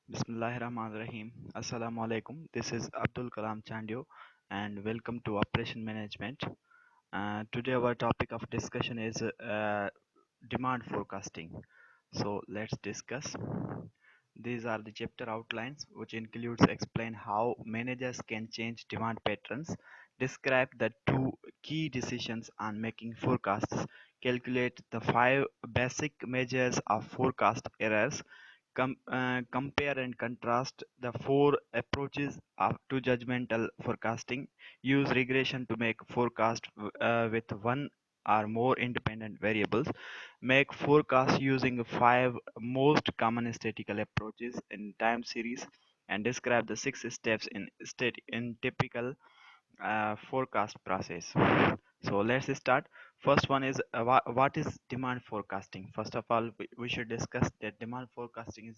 Bismillahirrahmanirrahim. Assalamu alaikum. This is Abdul Kalam Chandio and welcome to Operation Management. Today our topic of discussion is demand forecasting. So let's discuss. These are the chapter outlines which includes explain how managers can change demand patterns, describe the two key decisions on making forecasts, calculate the five basic measures of forecast errors, compare and contrast the four approaches to judgmental forecasting. Use regression to make forecast with one or more independent variables. Make forecasts using five most common statistical approaches in time series, and describe the six steps in typical forecast process. So let's start. First one is what is demand forecasting. First of all, we should discuss that demand forecasting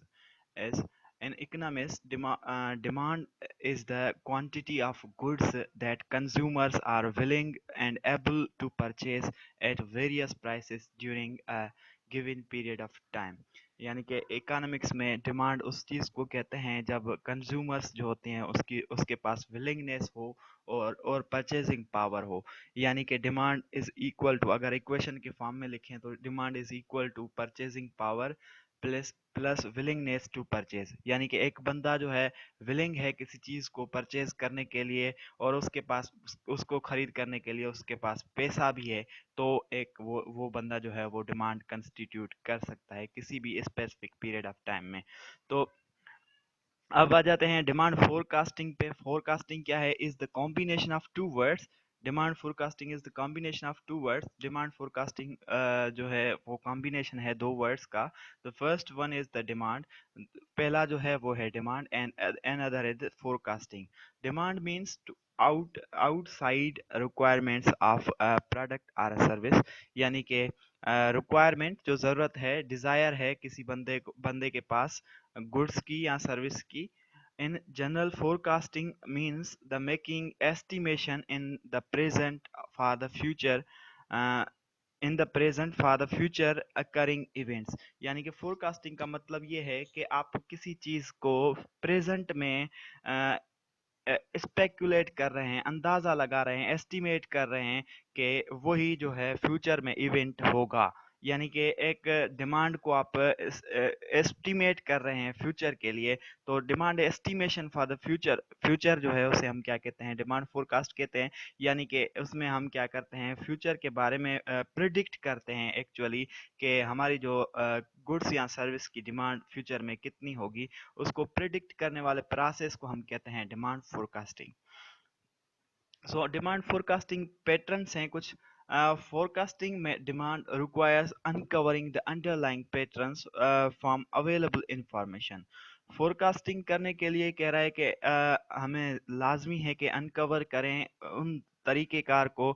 is in economics, demand is the quantity of goods that consumers are willing and able to purchase at various prices during a given period of time. यानी कि economics में demand उस चीज़ को कहते हैं जब consumers जो होते हैं उसकी उसके पास विलिंगनेस हो और परचेजिंग पावर हो। यानी कि डिमांड इज इक्वल टू, अगर इक्वेशन के फॉर्म में लिखें तो demand is equal to purchasing power plus plus willingness to purchase. यानी कि एक बंदा जो है विलिंग है किसी चीज को परचेज करने के लिए और उसके पास उसको खरीद करने के लिए उसके पास पैसा भी है, तो एक वो बंदा जो है वो डिमांड कंस्टिट्यूट कर सकता है किसी भी स्पेसिफिक पीरियड ऑफ टाइम में। तो अब आ जाते हैं डिमांड फोरकास्टिंग पे। फोरकास्टिंग क्या है? Is the combination of two words. Demand forecasting is the combination of two words. Demand forecasting जो है वो कॉम्बिनेशन है दो वर्ड्स का। The first one is the demand, पहला जो है वो है demand, and another is forecasting. Demand means to outside requirements of a product और अ सर्विस। यानी कि रिक्वायरमेंट जो ज़रूरत है, डिज़ायर है किसी बंदे के पास गुड्स की या सर्विस की। In general forecasting means the making estimation in the present for the future occurring events. यानी कि फोरकास्टिंग का मतलब ये है कि आप किसी चीज़ को प्रेजेंट में स्पेकुलेट कर रहे हैं, अंदाजा लगा रहे हैं, एस्टिमेट कर रहे हैं कि वही जो है फ्यूचर में इवेंट होगा। यानी कि एक डिमांड को आप एस्टिमेट कर रहे हैं फ्यूचर के लिए, तो demand estimation for the future, future जो है उसे हम क्या कहते हैं? डिमांड फोरकास्ट कहते हैं। यानी कि उसमें हम क्या करते हैं? फ्यूचर के बारे में प्रिडिक्ट करते हैं एक्चुअली कि हमारी जो गुड्स या सर्विस की डिमांड फ्यूचर में कितनी होगी, उसको प्रिडिक्ट करने वाले प्रोसेस को हम कहते हैं demand forecasting. So demand forecasting patterns हैं कुछ। फोरकास्टिंग में demand requires uncovering the underlying patterns from available information. Forecasting करने के लिए कह रहा है कि हमें लाजमी है कि अनकवर करें उन तरीक़ेकार को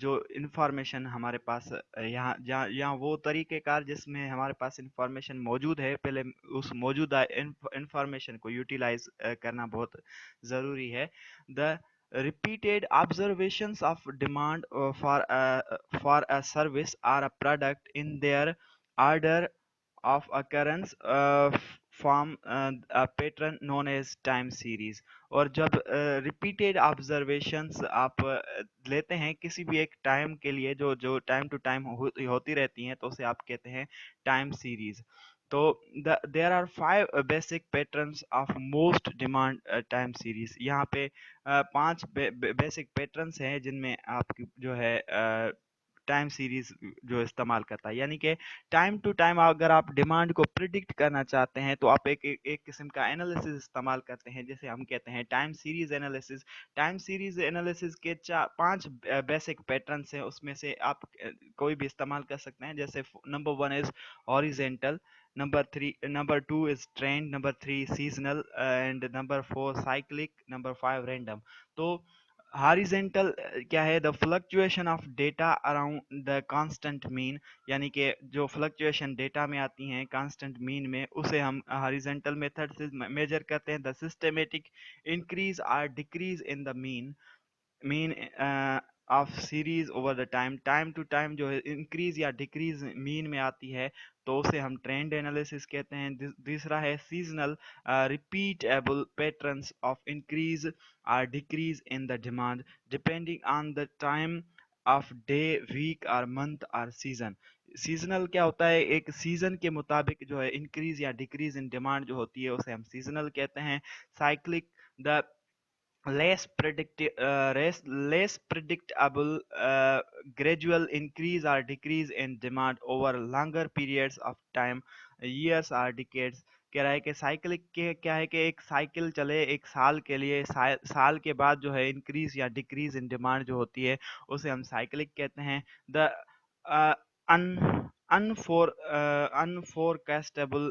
जो इंफॉर्मेशन हमारे पास यहाँ वो तरीक़ेकार जिसमें हमारे पास इंफॉर्मेशन मौजूद है, पहले उस मौजूदा इंफॉर्मेशन को यूटिलाइज करना बहुत ज़रूरी है। The repeated observations of demand for a service or a product in their order of occurrence form a pattern known as time series। और जब repeated observations आप लेते हैं किसी भी एक टाइम के लिए जो जो टाइम टू टाइम होती रहती हैं, तो उसे आप कहते हैं टाइम सीरीज। तो there are five basic patterns of most demand time series. यहाँ पे पांच बेसिक पैटर्न्स हैं जिनमें आपकी जो है टाइम सीरीज जो इस्तेमाल करता है। यानी कि टाइम टू टाइम अगर आप डिमांड को प्रिडिक्ट करना चाहते हैं तो आप एक किस्म का एनालिसिस इस्तेमाल करते हैं, जैसे हम कहते हैं time series analysis. Time series analysis के पांच बेसिक पैटर्न्स हैं, उसमें से आप कोई भी इस्तेमाल कर सकते हैं। जैसे number one is horizontal, number two is trend, number three seasonal, and number four cyclic, number five random। तो हॉरिजेंटल क्या है? The fluctuation of data around the constant mean. यानी कि जो फ्लक्चुएशन डेटा में आती हैं कांस्टेंट मीन में, उसे हम हॉरिजेंटल मेथड से मेजर करते हैं। द सिस्टमेटिक इंक्रीज और decrease in the mean of series over the time, time to time जो है इंक्रीज या डिक्रीज मीन में आती है, तो उसे हम ट्रेंड एनालिसिस कहते हैं। दूसरा है seasonal, repeatable patterns of increase और decrease in the demand depending on the time of day, week और मंथ और सीजन। सीजनल क्या होता है, एक सीजन के मुताबिक जो है इंक्रीज या डिक्रीज इन डिमांड जो होती है उसे हम सीजनल कहते हैं। Cyclic, the less less predictable, gradual increase or decrease in demand over longer periods of time, years or decades। कह रहा है कि साइकिलिक के क्या है कि एक साइकिल चले एक साल के लिए, साल के बाद जो है इंक्रीज या डिक्रीज इन डिमांड जो होती है उसे हम साइकिलिक कहते हैं। The un unforecastable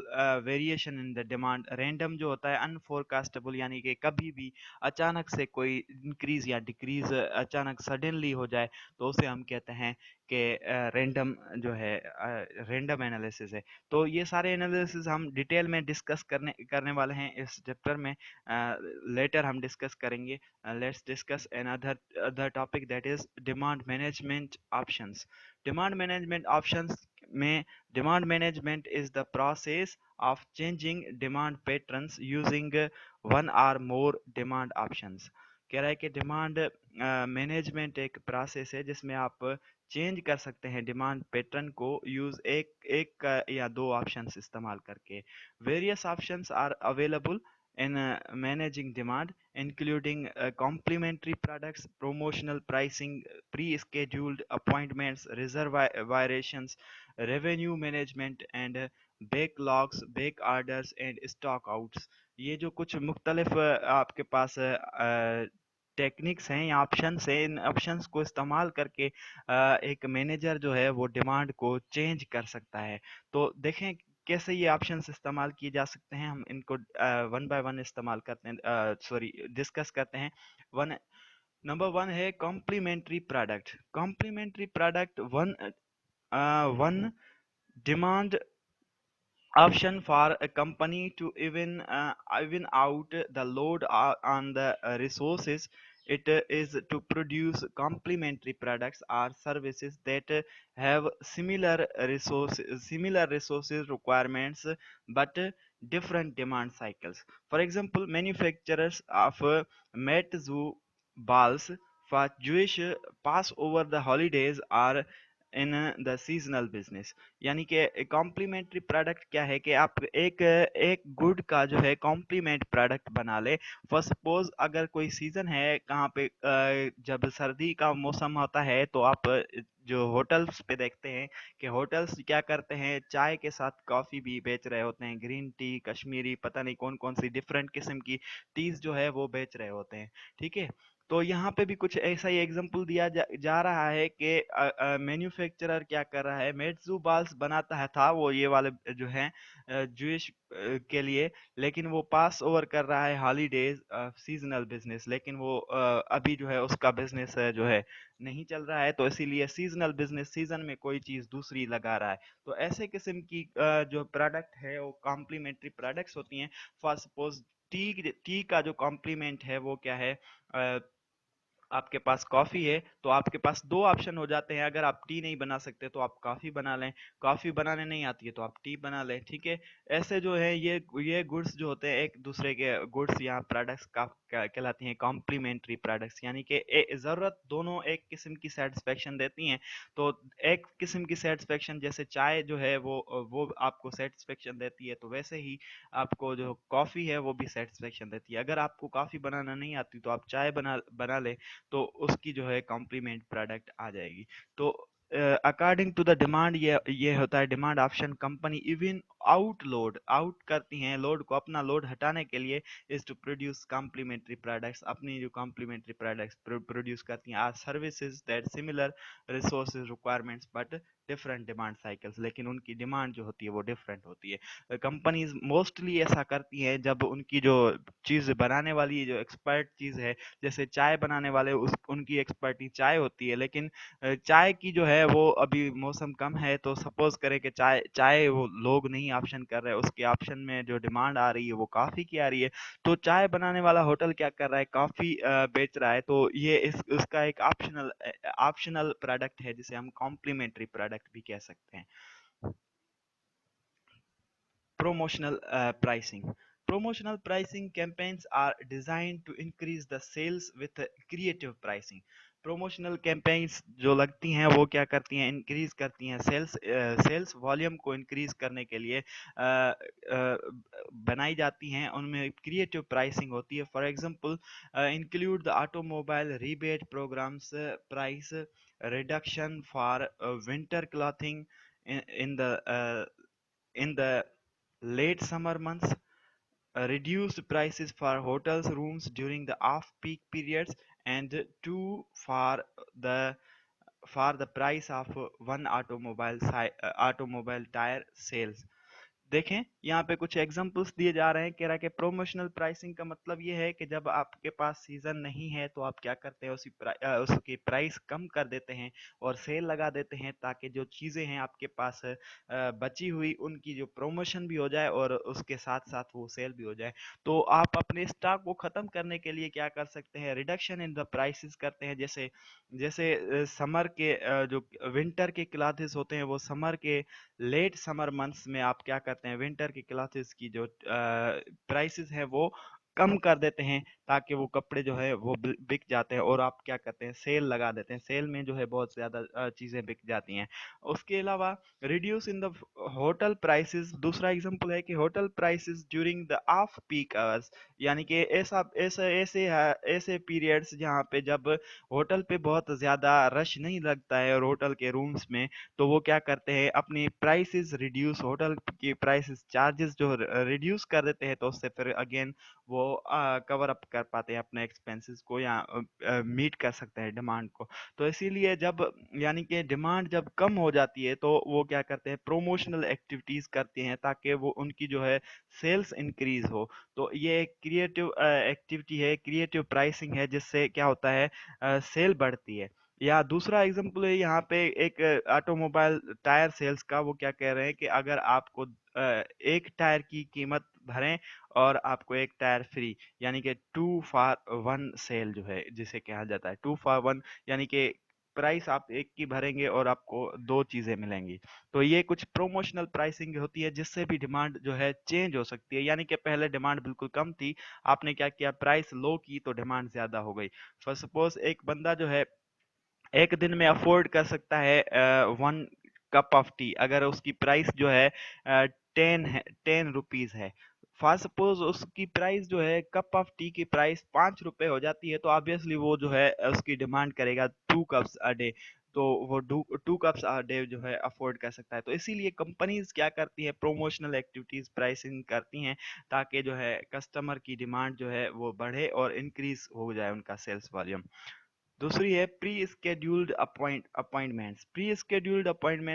variation in the demand, random जो होता है अनफोरकास्टेबल यानी कि कभी भी अचानक से कोई इंक्रीज या डिक्रीज अचानक सडनली हो जाए तो उसे हम कहते हैं कि रैंडम जो है रैंडम एनालिसिस है। तो ये सारे एनालिसिस हम डिटेल में डिस्कस करने वाले हैं इस चैप्टर में, लेटर हम डिस्कस करेंगे। Let's discuss another other topic that is demand management options. Demand management options में, demand management is the process of changing demand patterns using one or more demand options। कह रहा है कि demand management एक process है जिसमें आप change कर सकते हैं डिमांड पैटर्न को यूज या दो ऑप्शंस इस्तेमाल करके। Various options are available in managing demand, including complementary products, promotional pricing, pre-scheduled appointments, reservations, revenue management, and backlogs, back orders and stock outs। ये जो कुछ मुख्तलिफ आपके पास टेक्निक्स हैं या ऑप्शंस हैं, इन ऑप्शंस को इस्तेमाल करके एक मैनेजर जो है वो डिमांड को चेंज कर सकता है। तो देखें कैसे ये ऑप्शंस इस्तेमाल किए जा सकते हैं, हम इनको वन बाय वन इस्तेमाल करते हैं, सॉरी डिस्कस करते हैं। वन नंबर वन है complementary product. Complementary product one one demand option for a company to even out the load on the resources. It is to produce complementary products or services that have similar resources requirements, but different demand cycles. For example, manufacturers of matzo balls for Jewish Passover the holidays are in the seasonal business. यानी कि complementary product क्या है कि आप एक एक good का जो है कॉम्प्लीमेंट प्रोडक्ट बना ले। फॉर सपोज अगर कोई सीजन है कहाँ पे जब सर्दी का मौसम होता है तो आप जो होटल्स पे देखते हैं कि होटल्स क्या करते हैं, चाय के साथ कॉफ़ी भी बेच रहे होते हैं, ग्रीन टी, कश्मीरी, पता नहीं कौन कौन सी डिफरेंट किस्म की टीज जो है वो बेच रहे होते हैं। ठीक है, तो यहाँ पे भी कुछ ऐसा ही एग्जांपल दिया जा रहा है कि मैन्युफैक्चरर क्या कर रहा है, मेट्सू बाल्स बनाता है था वो ये वाले जो हैं जूश के लिए, लेकिन वो पास ओवर कर रहा है हॉलीडेज सीजनल बिजनेस, लेकिन वो अभी जो है उसका बिजनेस जो है नहीं चल रहा है, तो इसीलिए सीजनल बिजनेस सीजन में कोई चीज दूसरी लगा रहा है। तो ऐसे किस्म की जो प्रोडक्ट है वो कॉम्प्लीमेंट्री प्रोडक्ट्स होती हैं। फॉर सपोज टी टी का जो कॉम्प्लीमेंट है वो क्या है, आपके पास कॉफी है तो आपके पास दो ऑप्शन हो जाते हैं। अगर आप टी नहीं बना सकते तो आप कॉफी बना लें, कॉफी बनाने नहीं आती है तो आप टी बना लें। ठीक है, ऐसे जो है ये गुड्स जो होते हैं एक दूसरे के गुड्स या प्रोडक्ट्स का कहलाती हैं कॉम्प्लीमेंट्री प्रोडक्ट्स, यानी कि जरूरत दोनों एक किस्म की सेटिस्फेक्शन देती हैं। तो एक किस्म की सेटिस्फेक्शन जैसे चाय जो है वो आपको सेटिस्फेक्शन देती है, तो वैसे ही आपको जो कॉफी है वो भी सेटिस्फेक्शन देती है। अगर आपको कॉफी बनाना नहीं आती तो आप चाय बना ले, तो उसकी जो है कॉम्प्लीमेंट प्रोडक्ट आ जाएगी। तो अकॉर्डिंग टू द डिमांड ये होता है demand option. Company even out करती हैं लोड को, अपना लोड हटाने के लिए, is to produce complementary products, अपनी जो कॉम्प्लीमेंट्री प्रोडक्ट्स प्रोड्यूस करती हैं or services that similar resources requirements but different demand cycles, लेकिन उनकी डिमांड जो होती है वो डिफरेंट होती है। कंपनीज मोस्टली ऐसा करती हैं जब उनकी जो चीज़ बनाने वाली जो एक्सपर्ट चीज़ है, जैसे चाय बनाने वाले उस उनकी एक्सपर्टी चाय होती है, लेकिन चाय की जो है वो अभी मौसम कम है, तो सपोज करें कि चाय चाय वो लोग नहीं ऑप्शन कर रहे हैं, उसके ऑप्शन में जो डिमांड आ रही है वो कॉफ़ी की आ रही है। तो चाय बनाने वाला होटल क्या कर रहा है, कॉफ़ी बेच रहा है, तो ये इस उसका एक ऑप्शनल ऑप्शनल प्रोडक्ट है जिसे हम कॉम्प्लीमेंट्री प्रोडक्ट भी कह सकते हैं। Promotional pricing. Promotional pricing campaigns are designed to increase the sales with creative pricing. Promotional campaigns जो लगती हैं वो क्या करती हैं, इंक्रीज करती हैं सेल्स वॉल्यूम को इंक्रीज करने के लिए बनाई जाती हैं। उनमें क्रिएटिव प्राइसिंग होती है। For example, include the automobile rebate programmes, price reduction for winter clothing in the in the late summer months, reduced prices for hotels rooms during the off-peak periods, and two the for the price of one automobile tire sales. देखें, यहाँ पे कुछ examples दिए जा रहे हैं। कह रहा है कि प्रोमोशनल प्राइसिंग का मतलब ये है कि जब आपके पास सीजन नहीं है तो आप क्या करते हैं, उसकी प्राइस कम कर देते हैं और सेल लगा देते हैं, ताकि जो चीज़ें हैं आपके पास बची हुई उनकी जो प्रमोशन भी हो जाए और उसके साथ साथ वो सेल भी हो जाए। तो आप अपने स्टॉक को ख़त्म करने के लिए क्या कर सकते हैं, रिडक्शन इन द प्राइसेस करते हैं। जैसे जैसे समर के जो विंटर के क्लॉथेस होते हैं, वो समर के लेट समर मंथ्स में आप क्या करते हैं, विंटर की क्लॉथेस की जो प्राइसेस है वो कम कर देते हैं, ताकि वो कपड़े जो है वो बिक जाते हैं, और आप क्या करते हैं, सेल लगा देते हैं। सेल में जो है बहुत ज़्यादा चीज़ें बिक जाती हैं। उसके अलावा reduce in the hotel prices, दूसरा एग्जांपल है कि hotel prices during the off peak hours, यानी कि ऐसा ऐसे ऐसे ऐसे पीरियड्स जहाँ पे जब होटल पे बहुत ज़्यादा रश नहीं लगता है और होटल के रूम्स में, तो वो क्या करते हैं, अपनी प्राइसेस रिड्यूस, होटल की प्राइसेस चार्जेस जो रिड्यूस कर देते हैं, तो उससे फिर अगेन वो कवर अप कर पाते हैं अपने एक्सपेंसेस को, या मीट कर सकते हैं डिमांड को। तो इसीलिए जब, यानी कि डिमांड जब कम हो जाती है तो वो क्या करते हैं, प्रोमोशनल एक्टिविटीज करते हैं, ताकि वो उनकी जो है सेल्स इंक्रीज हो। तो ये एक क्रिएटिव एक्टिविटी है, क्रिएटिव प्राइसिंग है, जिससे क्या होता है, सेल बढ़ती है। या दूसरा एग्जांपल है यहाँ पे एक ऑटोमोबाइल टायर सेल्स का। वो क्या कह रहे हैं कि अगर आपको एक टायर की कीमत भरें और आपको एक टायर फ्री, यानी कि 2 फॉर 1 सेल जो है जिसे कहा जाता है 2 फॉर 1, यानी कि प्राइस आप एक की भरेंगे और आपको दो चीजें मिलेंगी। तो ये कुछ प्रोमोशनल प्राइसिंग होती है, जिससे भी डिमांड जो है चेंज हो सकती है। यानी कि पहले डिमांड बिल्कुल कम थी, आपने क्या किया, प्राइस लो की तो डिमांड ज्यादा हो गई। फॉर सपोज एक बंदा जो है एक दिन में अफोर्ड कर सकता है 1 कप ऑफ टी, अगर उसकी प्राइस जो है 10 रुपीज है। फॉर सपोज उसकी प्राइस जो है, कप ऑफ टी की प्राइस 5 रुपए हो जाती है, तो ऑब्वियसली वो जो है उसकी डिमांड करेगा 2 कप्स अ डे। तो वो 2 कप्स अ डे जो है अफोर्ड कर सकता है। तो इसीलिए कंपनीज क्या करती है, प्रोमोशनल एक्टिविटीज प्राइसिंग करती हैं, ताकि जो है कस्टमर की डिमांड जो है वो बढ़े और इंक्रीज हो जाए उनका सेल्स वॉल्यूम। दूसरी है pre scheduled appointment,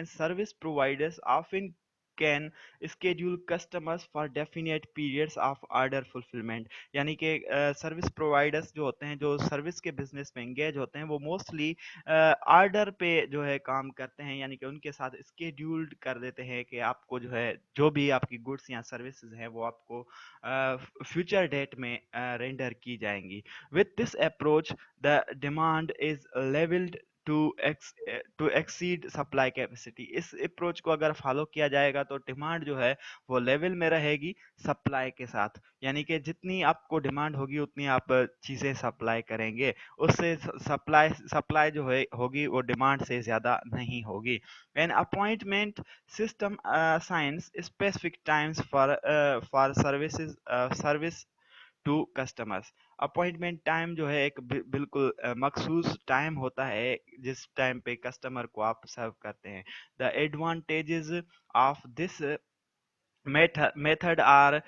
service providers often can schedule customers for definite periods of order fulfilment. यानी कि सर्विस प्रोवाइडर्स जो होते हैं, जो सर्विस के बिजनेस में एंगेज होते हैं, वो मोस्टली ऑर्डर पे जो है काम करते हैं, यानी कि उनके साथ स्केड्यूल्ड कर देते हैं कि आपको जो है, जो भी आपकी गुड्स या सर्विसेज हैं वो आपको फ्यूचर डेट में रेंडर की जाएंगी। With this approach the demand is leveled to exceed supply capacity। इस अप्रोच को अगर फॉलो किया जाएगा तो डिमांड जो है वो लेवल में रहेगी सप्लाई के साथ, यानी कि जितनी आपको डिमांड होगी उतनी आप चीजें सप्लाई करेंगे, उससे सप्लाई सप्लाई जो है होगी वो डिमांड से ज्यादा नहीं होगी। An appointment system science specific times for service to customers. Appointment time जो है एक बिल्कुल मखसूस टाइम होता है, जिस टाइम पे कस्टमर को आप सर्व करते हैं। The advantages of this method are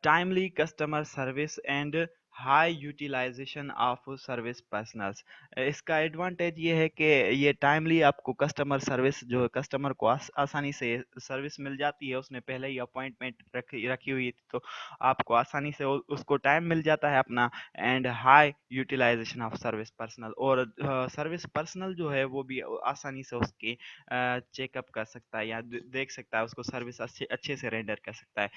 timely customer service and high utilisation of service personnels. इसका एडवांटेज ये है कि ये टाइमली आपको कस्टमर सर्विस जो है कस्टमर को आसानी से सर्विस मिल जाती है। उसने पहले ही अपॉइंटमेंट रखी रखी हुई थी तो आपको आसानी से उसको टाइम मिल जाता है अपना। And high utilisation of service personnel, और सर्विस पर्सनल जो है वो भी आसानी से उसकी चेकअप कर सकता है या देख सकता है, उसको सर्विस अच्छे अच्छे से रेंडर कर सकता है।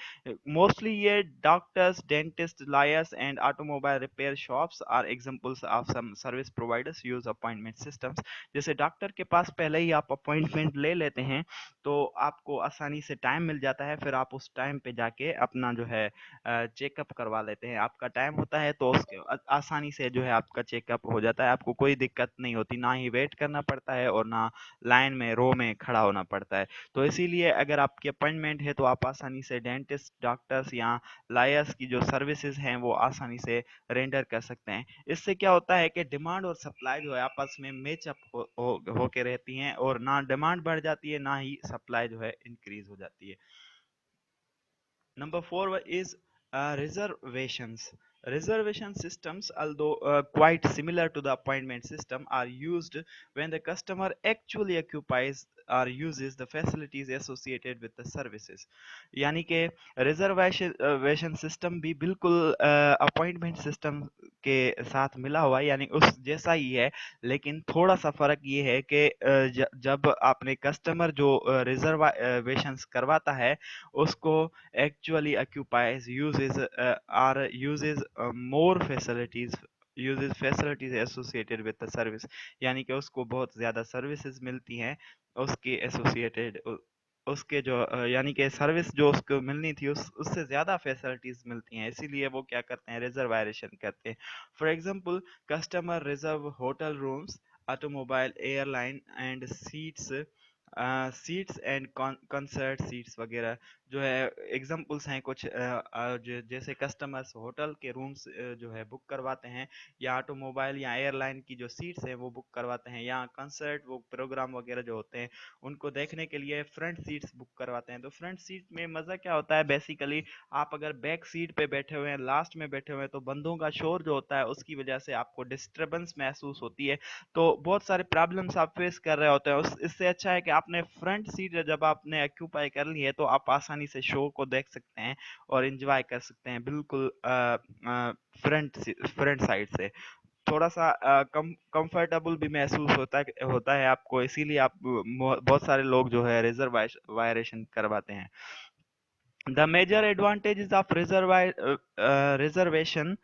मोस्टली ये doctors, dentist, lawyers and automobile repair shops are examples of some service providers use appointment systems. जैसे डॉक्टर के पास पहले ही आप अपॉइंटमेंट ले लेते हैं तो आपको आसानी से टाइम मिल जाता है, फिर आप उस टाइम पे जाके अपना जो है चेकअप करवा लेते हैं। आपका टाइम होता है तो उसके आसानी से जो है आपका चेकअप हो जाता है, आपको कोई दिक्कत नहीं होती, ना ही वेट करना पड़ता है और ना लाइन में रो में खड़ा होना पड़ता है। तो इसीलिए अगर आपकी अपॉइंटमेंट है तो आप आसानी से डेंटिस्ट, डॉक्टर्स या लायर्स की जो सर्विसेज हैं वो आसानी से रेंडर कर सकते हैं। इससे क्या होता है कि डिमांड और सप्लाई जो है आपस में मैचअप हो के रहती हैं, और ना डिमांड बढ़ जाती है ना ही सप्लाई जो है इंक्रीज हो जाती है। Number four is reservations. Reservation systems, although quite similar to the appointment system, are used when the customer actually occupies or uses the facilities associated with the services. यानी कि रिजर्वेशन सिस्टम भी बिल्कुल appointment system के साथ मिला हुआ है, यानी उस जैसा ही है। लेकिन थोड़ा सा फर्क ये है कि जब आपने कस्टमर जो रिजर्वेशंस करवाता है उसको actually occupies uses or uses more facilities, uses facilities associated with the service। यानी कि उसको बहुत ज़्यादा सर्विसेज मिलती हैं उसके एसोसिएटेड, उसके जो यानी कि सर्विस जो उसको मिलनी थी उससे ज़्यादा फैसिलिटीज़ मिलती हैं, इसीलिए वो क्या करते हैं, रिजर्वेशन करते हैं। For example, customer reserve hotel rooms, automobile, airline and seats and concert seats वगैरह जो है एग्जांपल्स हैं कुछ। जैसे कस्टमर्स होटल के रूम्स जो है बुक करवाते हैं, या ऑटोमोबाइल या एयरलाइन की जो सीट्स हैं वो बुक करवाते हैं, या कंसर्ट वो प्रोग्राम वगैरह जो होते हैं उनको देखने के लिए फ्रंट सीट्स बुक करवाते हैं। तो फ्रंट सीट में मज़ा क्या होता है, बेसिकली आप अगर बैक सीट पे बैठे हुए हैं, लास्ट में बैठे हुए हैं, तो बंदों का शोर जो होता है उसकी वजह से आपको डिस्टरबेंस महसूस होती है। तो बहुत सारे प्रॉब्लम्स आप फेस कर रहे होते हैं, उस इससे अच्छा है कि आपने फ्रंट सीट जब आपने ऑक्यूपाई कर ली है तो आप आसानी से शो को देख सकते हैं और एंजॉय कर सकते हैं बिल्कुल फ्रंट साइड से। थोड़ा सा कंफर्टेबल भी महसूस होता है आपको, इसीलिए आप बहुत सारे लोग जो है रिजर्वेशन करवाते हैं। The major advantages of reservation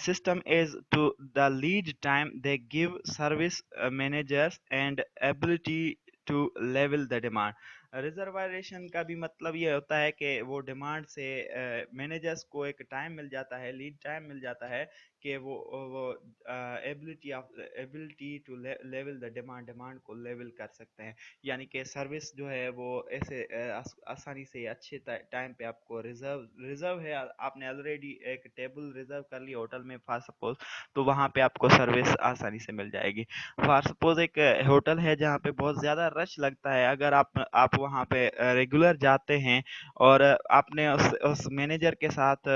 system is to the lead time they give service managers and ability to level the demand। Reservation का भी मतलब ये होता है कि वो डिमांड से मैनेजर्स को एक टाइम मिल जाता है, लीड टाइम मिल जाता है कि वो ability to level the demand, demand को लेवल कर सकते हैं। यानी कि सर्विस जो है वो ऐसे आसानी से अच्छे टाइम पे आपको रिजर्व रिजर्व है, आपने ऑलरेडी एक टेबल रिजर्व कर ली होटल में फॉर सपोज, तो वहाँ पे आपको सर्विस आसानी से मिल जाएगी। फॉर सपोज एक होटल है जहाँ पे बहुत ज़्यादा रश लगता है, अगर आप वहाँ पे रेगुलर जाते हैं और आपने उस मैनेजर के साथ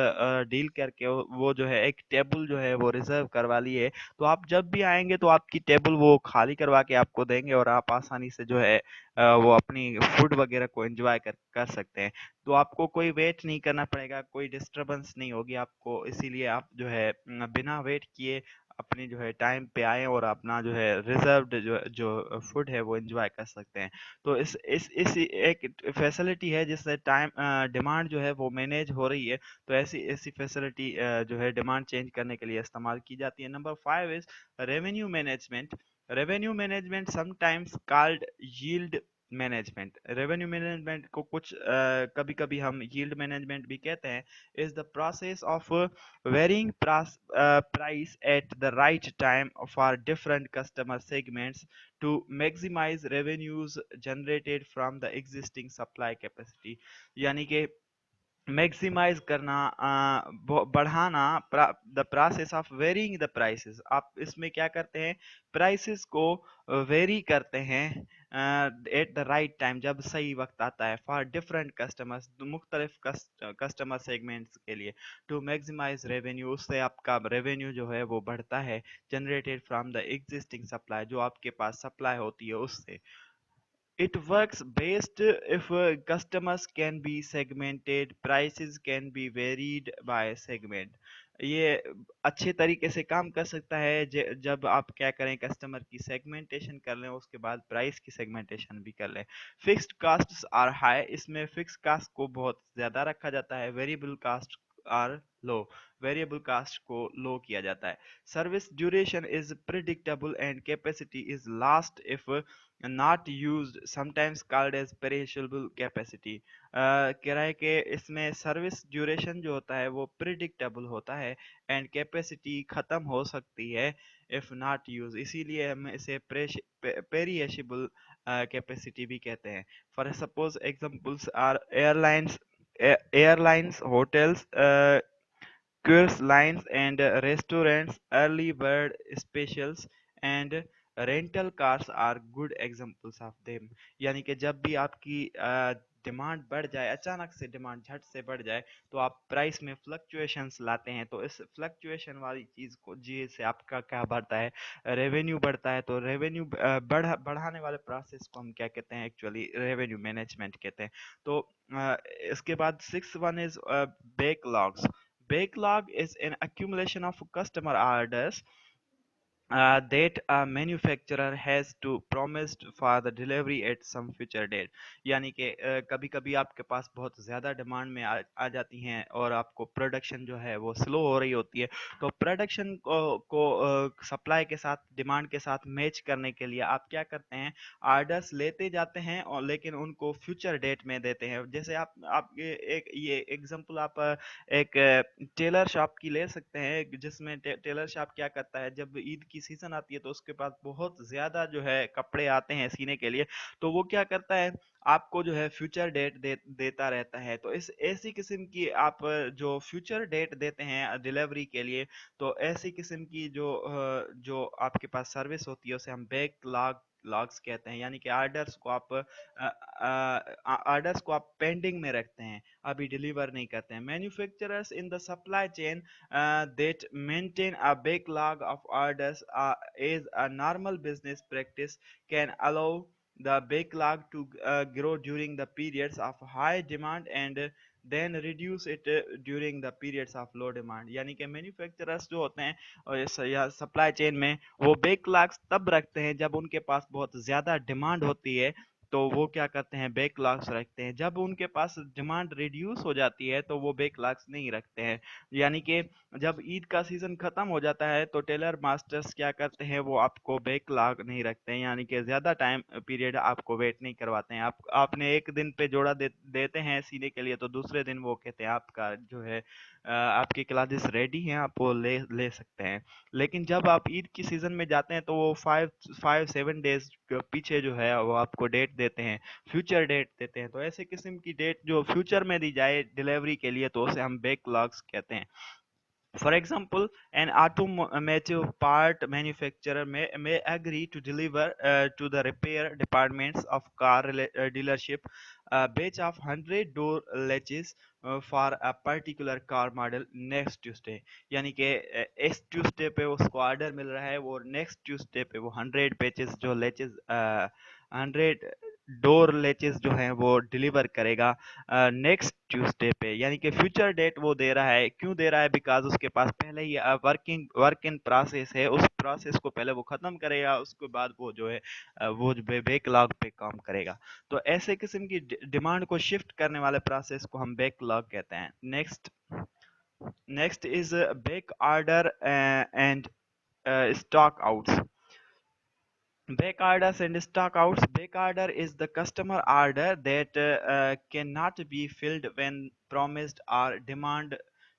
डील करके वो जो है एक टेबल जो है वो रिजर्व करवा ली है, तो आप जब भी आएंगे तो आपकी टेबल वो खाली करवा के आपको देंगे और आप आसानी से जो है वो अपनी फूड वगैरह को एंजॉय कर सकते हैं। तो आपको कोई वेट नहीं करना पड़ेगा, कोई डिस्टरबेंस नहीं होगी आपको, इसीलिए आप जो है बिना वेट किए अपनी जो है टाइम पे आए और अपना जो है रिजर्व्ड जो जो फूड है वो एंजॉय कर सकते हैं। तो इस एक फैसिलिटी है जिससे टाइम डिमांड जो है वो मैनेज हो रही है। तो ऐसी ऐसी फैसिलिटी जो है डिमांड चेंज करने के लिए इस्तेमाल की जाती है। Number 5 is revenue management. Revenue management sometimes called yield management. Revenue management को कुछ कभी कभी हम यील्ड मैनेजमेंट भी कहते हैं। Is the process of varying price at the right time for different customer segments to maximize revenues generated from the existing supply capacity। यानी कि मैक्सिमाइज करना, बढ़ाना, the process of varying the prices. आप इसमें क्या करते हैं, प्राइसेस को वेरी करते हैं एट द राइट टाइम, जब सही वक्त आता है, फॉर डिफरेंट कस्टमर्स, मुख्तलिफ कस्टमर सेगमेंट्स के लिए, टू मैक्सिमाइज रेवेन्यू, उससे आपका रेवेन्यू जो है वो बढ़ता है, generated from the existing supply, जो आपके पास सप्लाई होती है उससे। It works best if customers can be segmented, prices can be varied by segment. ये अच्छे तरीके से काम कर सकता है जब आप क्या करें, कस्टमर की सेगमेंटेशन कर लें, उसके बाद प्राइस की सेगमेंटेशन भी कर लें। फिक्स्ड कास्ट्स आर हाई, इसमें फिक्स्ड कास्ट को बहुत ज़्यादा रखा जाता है। Variable cost are low, variable cost को लो किया जाता है। Service duration is predictable and capacity is lost if not used, sometimes called as perishable capacity. कह रहा है कि इसमें सर्विस ड्यूरेशन जो होता है वो प्रिडिक्टेबल होता है, एंड कैपेसिटी ख़त्म हो सकती है इफ़ नॉट यूज, इसीलिए हम इसे पेरिशेबल कैपेसिटी भी कहते हैं। For suppose examples are airlines, airlines, hotels, cruise lines and restaurants, early bird specials and rental cars are good examples of them। यानी कि जब भी आपकी डिमांड बढ़ जाए, अचानक से डिमांड झट से बढ़ जाए, तो आप प्राइस में फ्लक्चुएशंस लाते हैं। तो इस फ्लक्चुएशन वाली चीज़ को जी से आपका क्या बढ़ता है, रेवेन्यू बढ़ता है। तो रेवेन्यू बढ़ाने वाले प्रोसेस को हम क्या कहते हैं, एक्चुअली रेवेन्यू मैनेजमेंट कहते हैं। तो अ, इसके बाद six one is backlogs. Backlog is an accumulation of customer orders that a manufacturer has to promised for the delivery at some future date। यानी कि कभी कभी आपके पास बहुत ज़्यादा डिमांड में आ जाती हैं और आपको प्रोडक्शन जो है वो स्लो हो रही होती है। तो प्रोडक्शन को सप्लाई के साथ, डिमांड के साथ मैच करने के लिए आप क्या करते हैं, ऑर्डर्स लेते जाते हैं और लेकिन उनको फ्यूचर डेट में देते हैं। जैसे आप ये एग्जांपल आप एक टेलर शॉप की ले सकते हैं, जिसमें टेलर शॉप क्या करता है, जब ईद की सीजन आती है तो उसके पास बहुत ज्यादा जो है कपड़े आते हैं सीने के लिए। तो वो क्या करता है, आपको जो है फ्यूचर डेट देता रहता है। तो इस ऐसी किस्म की आप जो फ्यूचर डेट देते हैं डिलीवरी के लिए, तो ऐसी किस्म की जो आपके पास सर्विस होती है उसे हम बैकलॉग लॉग्स कहते हैं। यानी कि ऑर्डर्स को आप पेंडिंग में रखते हैं, अभी डिलीवर नहीं करते हैं। Manufacturers in the supply chain that maintain a backlog of orders is a normal business practice can allow the backlog to grow during the periods of high demand and then reduce it during the periods of low demand। यानी कि manufacturers जो होते हैं और या supply chain में, वो backlogs तब रखते हैं जब उनके पास बहुत ज़्यादा डिमांड होती है। तो वो क्या करते हैं, बैकलॉग्स रखते हैं। जब उनके पास डिमांड रिड्यूस हो जाती है तो वो बैकलॉग्स नहीं रखते हैं। यानी कि जब ईद का सीजन खत्म हो जाता है तो टेलर मास्टर्स क्या करते हैं, वो आपको बैकलॉग नहीं रखते हैं, यानी कि ज्यादा टाइम पीरियड आपको वेट नहीं करवाते हैं। आपने एक दिन पे जोड़ा देते हैं सीने के लिए, तो दूसरे दिन वो कहते हैं आपका जो है आपकी क्लासेस रेडी हैं, आप वो ले ले सकते हैं। लेकिन जब आप ईद की सीजन में जाते हैं तो वो 5-7 डेज पीछे जो है वो आपको डेट देते हैं, फ्यूचर डेट देते हैं। तो ऐसे किस्म की डेट जो फ्यूचर में दी जाए डिलीवरी के लिए, तो उसे हम बैकलॉग्स कहते हैं। For example, an automotive part manufacturer may agree to deliver to the repair departments of car dealership a batch of 100 door latches for a particular car model next Tuesday। यानी कि इस ट्यूसडे पे उसको order मिल रहा है, वो next Tuesday पे वो 100 पेचेस जो लेचेस 100 डोर लेचेस जो हैं वो डिलीवर करेगा नेक्स्ट ट्यूसडे पे। यानी कि फ्यूचर डेट वो दे रहा है, क्यों दे रहा है, बिकॉज उसके पास पहले ही वर्क इन प्रोसेस है, उस प्रोसेस को पहले वो खत्म करेगा, उसके बाद वो जो है वो बैकलॉग पे काम करेगा। तो ऐसे किस्म की डिमांड को शिफ्ट करने वाले प्रोसेस को हम बैकलॉग कहते हैं। Next is back order and stock outs. Back orders and stock outs. Back order is the customer order that cannot be filled when promised or demand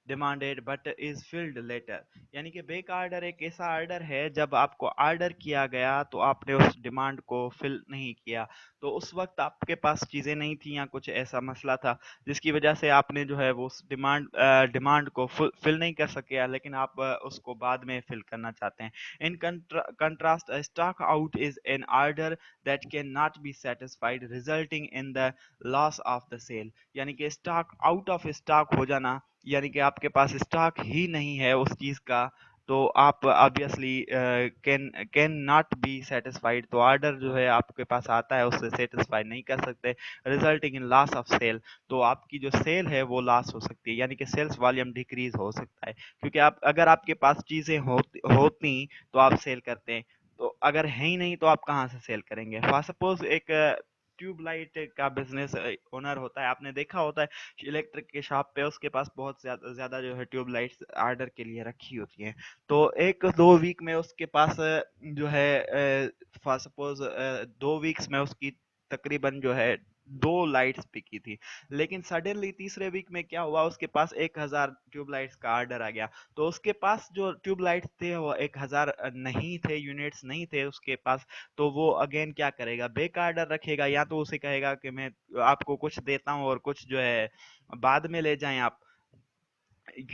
demanded but is filled later। यानी कि back order एक ऐसा order है जब आपको order किया गया तो आपने उस डिमांड को फिल नहीं किया, तो उस वक्त आपके पास चीज़ें नहीं थी या कुछ ऐसा मसला था जिसकी वजह से आपने जो है वो उस डिमांड को फिल नहीं कर सके, लेकिन आप उसको बाद में फिल करना चाहते हैं। In contrast, stock out is an order that can not be satisfied resulting in the loss of the sale. यानी कि स्टॉक आउट ऑफ स्टॉक हो जाना, यानी कि आपके पास स्टॉक ही नहीं है उस चीज का, तो आप obviously can can not be satisfied, तो ऑर्डर जो है आपके पास आता है उससे सेटिस्फाई नहीं कर सकते, resulting in loss of sale. तो आपकी जो सेल है वो लॉस हो सकती है, यानी कि सेल्स वॉल्यूम डिक्रीज हो सकता है, क्योंकि आप अगर आपके पास चीजें होती तो आप सेल करते, तो अगर है ही नहीं तो आप कहाँ से सेल करेंगे। फॉर सपोज एक ट्यूबलाइट का बिजनेस ओनर होता है, आपने देखा होता है इलेक्ट्रिक के शॉप पे उसके पास बहुत ज्यादा ज्यादा जो है ट्यूबलाइट्स ऑर्डर के लिए रखी होती हैं, तो एक दो वीक में उसके पास जो है फॉर सपोज 2 वीक्स में उसकी तकरीबन जो है 2 लाइट्स बिकी थी, लेकिन सडनली तीसरे वीक में क्या हुआ, उसके पास 1,000 ट्यूबलाइट्स का ऑर्डर आ गया, तो उसके पास जो ट्यूबलाइट्स थे वो 1,000 नहीं थे, यूनिट्स नहीं थे उसके पास, तो वो अगेन क्या करेगा, बैक ऑर्डर रखेगा, या तो उसे कहेगा कि मैं आपको कुछ देता हूँ और कुछ जो है बाद में ले जाएं आप,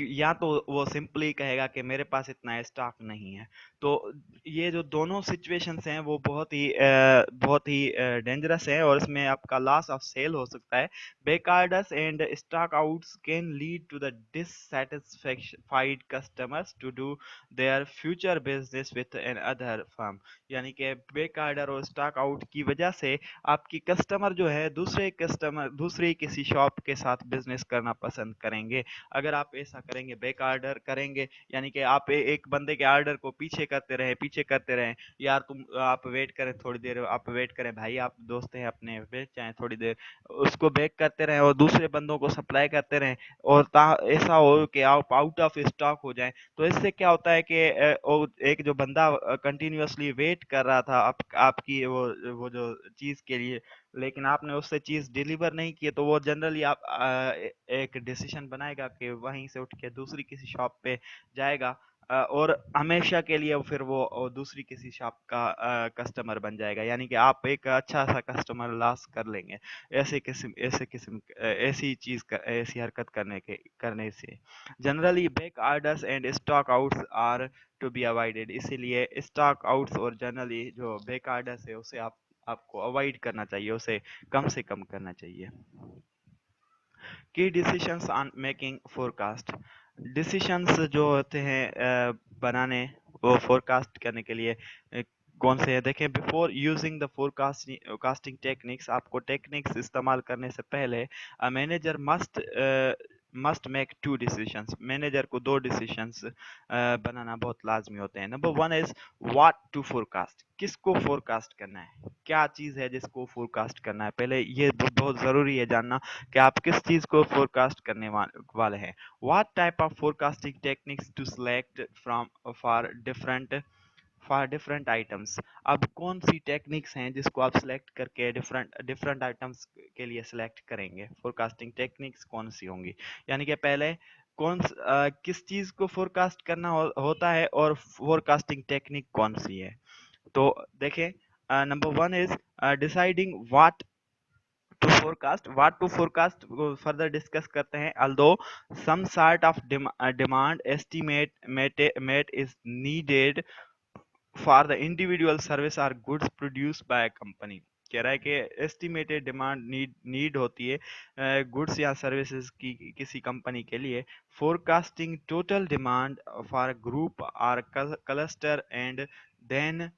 या तो वो सिंपली कहेगा कि मेरे पास इतना स्टॉक नहीं है। तो ये जो दोनों सिचुएशंस हैं वो बहुत ही डेंजरस है, और इसमें आपका लॉस ऑफ सेल हो सकता है। Back orders and stock outs can lead to the dissatisfied customers to do their future business with another firm. यानी कि बैक ऑर्डर और स्टॉक आउट की वजह से आपकी कस्टमर जो है दूसरी किसी शॉप के साथ बिजनेस करना पसंद करेंगे। अगर आप ऐसा करेंगे, बैक ऑर्डर करेंगे, यानी कि आप एक बंदे के ऑर्डर को पीछे करते रहें, यार तुम आप वेट करें थोड़ी देर, आप वेट करें भाई, आप दोस्त हैं अपने, वेट चाहें थोड़ी देर, उसको बैक करते रहें और दूसरे बंदों को सप्लाई करते रहें, और ऐसा हो कि आप आउट ऑफ स्टॉक हो जाएं, तो इससे क्या होता है कि एक जो बंदा कंटिन्यूअसली वेट कर रहा था आपकी वो जो चीज के लिए, लेकिन आपने उससे चीज डिलीवर नहीं की, तो वो जनरली आप एक डिसीजन बनाएगा कि वहीं से उठ के दूसरी किसी शॉप पे जाएगा, और हमेशा के लिए फिर वो दूसरी किसी शॉप का कस्टमर बन जाएगा, यानी कि आप एक अच्छा सा कस्टमर लॉस कर लेंगे ऐसी हरकत करने से। Generally back orders and stock outs are to be avoided, इसीलिए स्टॉक आउट्स और जनरली जो बैक ऑर्डर्स है उसे आपको अवॉइड करना चाहिए, उसे कम से कम करना चाहिए। की decisions on making forecast, decisions जो होते हैं बनाने, वो फोरकास्ट करने के लिए कौन से हैं, देखें। Before using the forecasting techniques, आपको टेक्निक्स इस्तेमाल करने से पहले a manager must make 2 decisions, manager को 2 डिसीशंस बनाना बहुत लाजमी होते हैं। Number 1 is what to forecast, किसको फोरकास्ट करना है, क्या चीज़ है जिसको फोरकास्ट करना है, पहले ये बहुत ज़रूरी है जानना कि आप किस चीज को फोरकास्ट करने वाले हैं। What type of forecasting techniques to select from for different items, अब कौन सी टेक्निक्स हैं जिसको आप सिलेक्ट करके डिफरेंट डिफरेंट आइटम्स के लिए सिलेक्ट करेंगे, फोरकास्टिंग टेक्निक्स कौन सी होंगी। यानी कि पहले किस चीज को फोरकास्ट करना होता है और फोरकास्टिंग टेक्निक कौन सी है। तो देखें, number 1 is deciding what to forecast को फर्दर डिस्कस करते हैं। Although some sort of demand estimate mate is needed for the individual service or goods produced by company, कह रहा है कि एस्टिमेटेड डिमांड नीड होती है गुड्स या सर्विसेज की किसी कंपनी के लिए। Forecasting total demand for group or cluster and then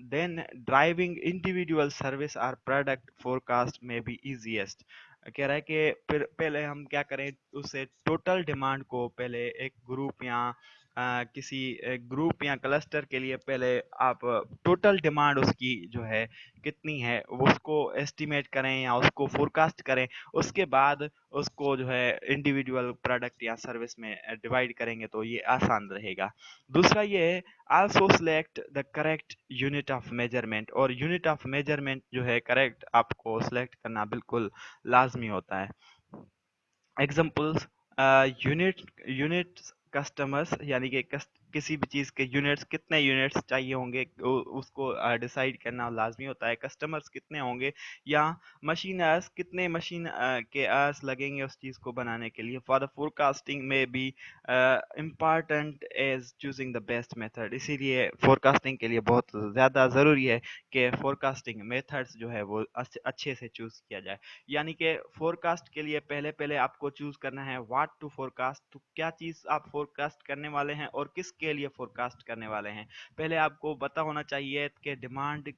then driving individual service or product forecast में बी इजीएस्ट। कह रहा है कि फिर पहले हम क्या करें, उसे टोटल डिमांड को पहले एक ग्रुप या किसी ग्रुप या क्लस्टर के लिए पहले आप टोटल डिमांड उसकी जो है कितनी है वो उसको एस्टिमेट करें या उसको फोरकास्ट करें, उसके बाद उसको जो है इंडिविजुअल प्रोडक्ट या सर्विस में डिवाइड करेंगे तो ये आसान रहेगा। दूसरा ये है also select the correct unit of measurement, और यूनिट ऑफ मेजरमेंट जो है करेक्ट आपको सिलेक्ट करना बिल्कुल लाजमी होता है। एग्जाम्पल्स, यूनिट यूनिट्स कस्टमर्स यानी कि किसी भी चीज़ के यूनिट्स कितने यूनिट्स चाहिए होंगे उसको डिसाइड करना लाजमी होता है। कस्टमर्स कितने होंगे या मशीनर्स कितने मशीन के आवर्स लगेंगे उस चीज़ को बनाने के लिए। फॉर द फोरकास्टिंग में B important is choosing the best method. इसीलिए फोरकास्टिंग के लिए बहुत ज़्यादा ज़रूरी है कि फोरकास्टिंग मेथड्स जो है वो अच्छे से चूज़ किया जाए। यानी कि फोरकास्ट के लिए पहले पहले आपको चूज करना है व्हाट टू फोरकास्ट, तो क्या चीज आप फोरकास्ट करने वाले हैं और किसके लिए फोरकास्ट करने वाले हैं। पहले आपको पता होना चाहिए कि डिमांड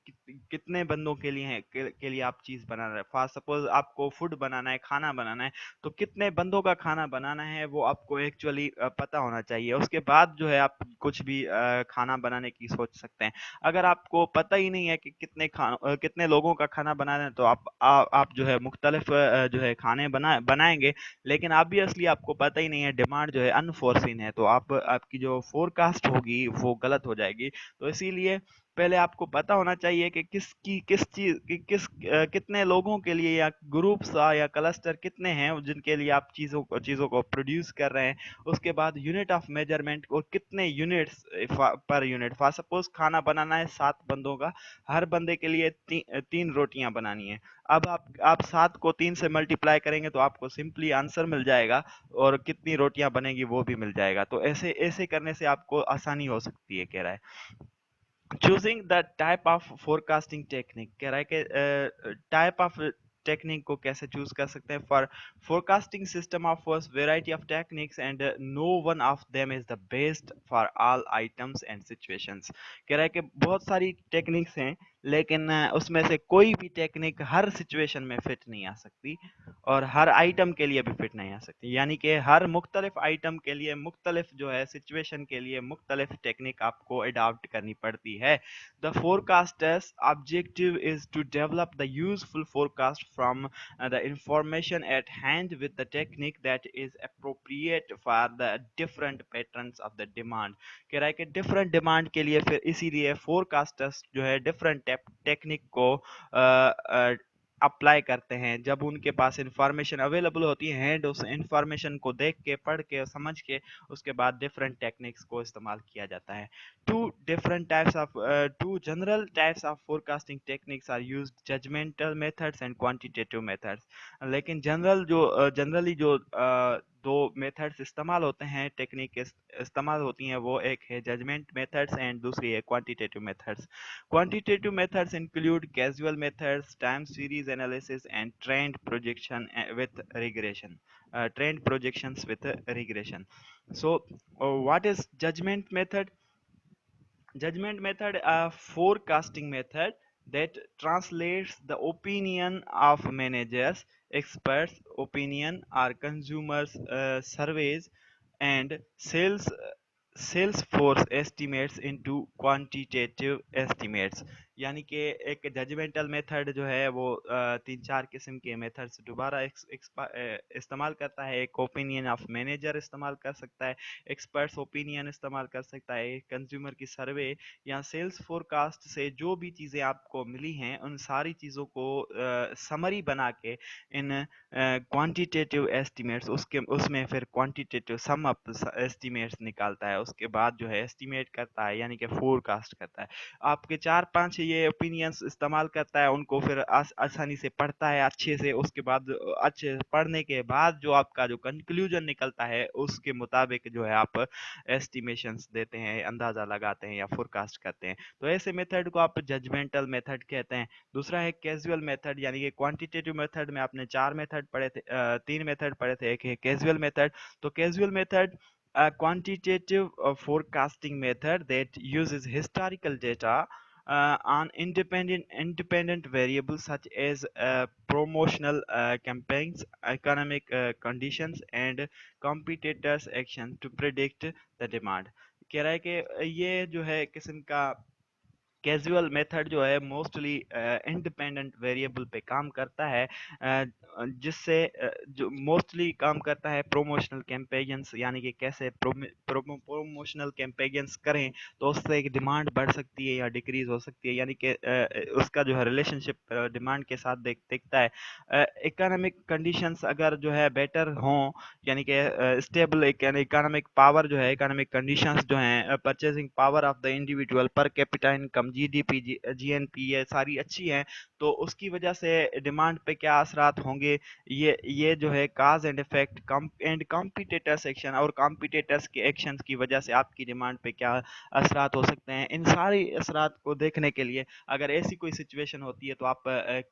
कितने बंदों के लिए है के लिए आप चीज बना रहे हैं। फॉर सपोज आपको फूड बनाना है, खाना बनाना है, तो कितने बंदों का खाना बनाना है वो आपको एक्चुअली पता होना चाहिए। उसके बाद जो है आप कुछ भी खाना बनाने की सोच सकते हैं। अगर आपको पता ही नहीं है कि कितने लोगों का खाना बनाना है, तो आप जो है मुख्तलिफ जो है खाने बनाएंगे, लेकिन ऑब्वियसली आपको पता ही नहीं है, डिमांड जो है अनफोर्सिन है, तो आपकी जो फोरकास्ट होगी वो गलत हो जाएगी। तो इसीलिए पहले आपको पता होना चाहिए कि किस चीज कितने लोगों के लिए या ग्रुप्स या क्लस्टर कितने हैं जिनके लिए आप चीजों को प्रोड्यूस कर रहे हैं। उसके बाद यूनिट ऑफ मेजरमेंट और कितने units per unit. For suppose खाना बनाना है 7 बंदों का, हर बंदे के लिए 3 रोटियां बनानी है। अब आप 7 को 3 से मल्टीप्लाई करेंगे तो आपको सिंपली आंसर मिल जाएगा, और कितनी रोटियां बनेगी वो भी मिल जाएगा। तो ऐसे ऐसे करने से आपको आसानी हो सकती है, कह रहा है। Choosing the type of forecasting technique, कह रहा है कि टाइप ऑफ टेक्निक को कैसे चूज कर सकते हैं। For forecasting system of variety of techniques and no one of them is the best for all items and situations. कह रहा है कि बहुत सारी टेक्निक्स हैं, लेकिन उसमें से कोई भी टेक्निक हर सिचुएशन में फिट नहीं आ सकती और हर आइटम के लिए भी फिट नहीं आ सकती। यानी कि हर मुख्तलिफ आइटम के लिए मुख्तलिफ जो है सिचुएशन के लिए मुख्तलिफ टेक्निक आपको अडॉप्ट करनी पड़ती है। The forecasters objective is to develop the useful forecast from the information at hand with the technique that is appropriate for the different patterns of the demand. कह रहा है कि डिफरेंट डिमांड के लिए फिर इसीलिए फोरकास्टर्स जो है डिफरेंट टेक्निक को अप्लाई करते हैं। जब उनके पास इंफॉर्मेशन अवेलेबल होती है हैंड, उस इंफॉर्मेशन को देख के, पढ़ के, समझ के, उसके बाद डिफरेंट टेक्निक्स को इस्तेमाल किया जाता है। Two general types of forecasting techniques are used, judgmental methods and quantitative methods. लेकिन जनरली जो दो मेथड्स इस्तेमाल होते हैं, टेक्निक इस्तेमाल होती हैं, वो एक है जजमेंट मेथड्स एंड दूसरी है quantitative methods. Quantitative methods include causal methods, time series analysis, and trend projection with regression. Trend projections with regression. So, what is judgment method? Judgment method, a forecasting method that translates the opinion of managers, experts' opinion, or consumers' surveys, and sales force estimates into quantitative estimates. यानी कि एक judgemental method जो है वो 3-4 किस्म के methods दोबारा इस्तेमाल करता है। एक ओपिनियन ऑफ मैनेजर इस्तेमाल कर सकता है, एक्सपर्ट्स ओपिनियन इस्तेमाल कर सकता है, कंज्यूमर की सर्वे या सेल्स फोरकास्ट से जो भी चीज़ें आपको मिली हैं उन सारी चीज़ों को समरी बना के इन क्वांटिटेटिव एस्टिमेट्स, उसके उसमें फिर क्वांटिटेटिव सम अप एस्टिमेट्स निकालता है। उसके बाद जो है एस्टिमेट करता है, यानी कि फोरकास्ट करता है। आपके 4-5 ये ओपिनियंस इस्तेमाल करता है, उनको फिर आसानी से पढ़ता है अच्छे से। उसके बाद अच्छे पढ़ने के बाद जो आपका जो कंक्लूजन निकलता है उसके मुताबिक जो है आप एस्टिमेशंस देते हैं, अंदाज़ा लगाते हैं या फोरकास्ट करते हैं। तो ऐसे मेथड को आप जजमेंटल मेथड कहते हैं। दूसरा है कैजुअल मेथड, यानी कि क्वांटिटेटिव मेथड में आपने 4 मेथड पढ़े थे, 3 मेथड पढ़े थे। एक है कैजुअल मेथड। तो casual method, a quantitative forecasting method that uses historical data on independent variables such as promotional campaigns, economic conditions, and competitors' action to predict the demand। कह रहा है कि ये जो है किस्म का कैजुअल मेथड जो है मोस्टली इंडिपेंडेंट वेरिएबल पे काम करता है, जिससे जो मोस्टली काम करता है प्रोमोशनल कैंपेन्स, यानी कि कैसे प्रोमोशनल कैंपेन्स करें तो उससे एक डिमांड बढ़ सकती है या डिक्रीज हो सकती है, यानी कि उसका जो है रिलेशनशिप डिमांड के साथ दिखता है। इकोनॉमिक कंडीशंस अगर जो है बेटर हों, यानी कि स्टेबल इकोनॉमिक पावर जो है, इकोनॉमिक कंडीशंस जो हैं, purchasing power of the individual, per capita income, GDP, GNP, ये सारी अच्छी हैं, तो उसकी वजह से डिमांड पे क्या असरात होंगे, ये जो है काज and effect and competitors action, और कॉम्पिटिटर्स के एक्शंस की वजह से आपकी डिमांड पे क्या असरात हो सकते हैं, इन सारी असरात को देखने के लिए अगर ऐसी कोई सिचुएशन होती है तो आप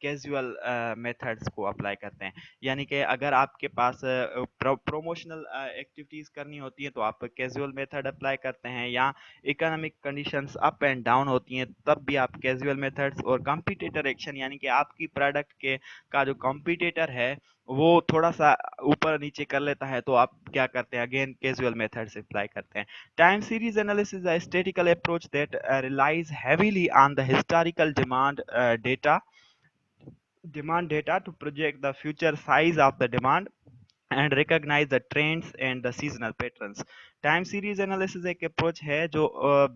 कैजुअल मेथड्स को अप्लाई करते हैं। यानी कि अगर आपके पास प्रमोशनल एक्टिविटीज करनी होती है तो आप कैजुअल मेथड अप्लाई करते हैं, या economic conditions up and down होती हैं तब भी आप कैजुअल मेथड्स, और कॉम्पिटिटर एक्शन यानी कि आपकी प्रोडक्ट के का जो कॉम्पिटिटर है वो थोड़ा सा ऊपर नीचे कर लेता है तो आप क्या करते हैं, अगेन कैजुअल मेथड्स अप्लाई करते हैं। Time series analysis a statistical approach that relies heavily on the historical demand data to project the future size of the demand and recognize the trends and the seasonal patterns. Time series analysis एक approach है जो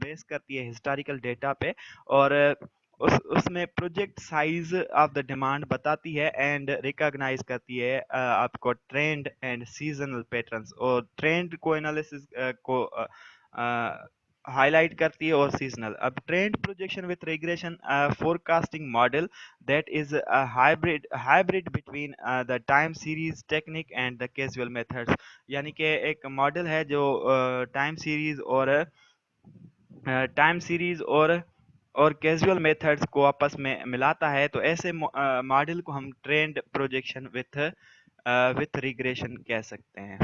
base करती है historical data पे, और उसमें project size of the demand बताती है एंड रिकॉग्नाइज करती है आपको ट्रेंड एंड सीजनल पैटर्न्स, और ट्रेंड को एनालिसिस को हाईलाइट करती है, और सीजनल। अब trend projection with regression forecasting model that is a hybrid between the time series technique and the casual methods, यानी कि एक मॉडल है जो टाइम सीरीज और कैजुअल मेथड्स को आपस में मिलाता है, तो ऐसे मॉडल को हम ट्रेंड प्रोजेक्शन विथ रिग्रेशन कह सकते हैं।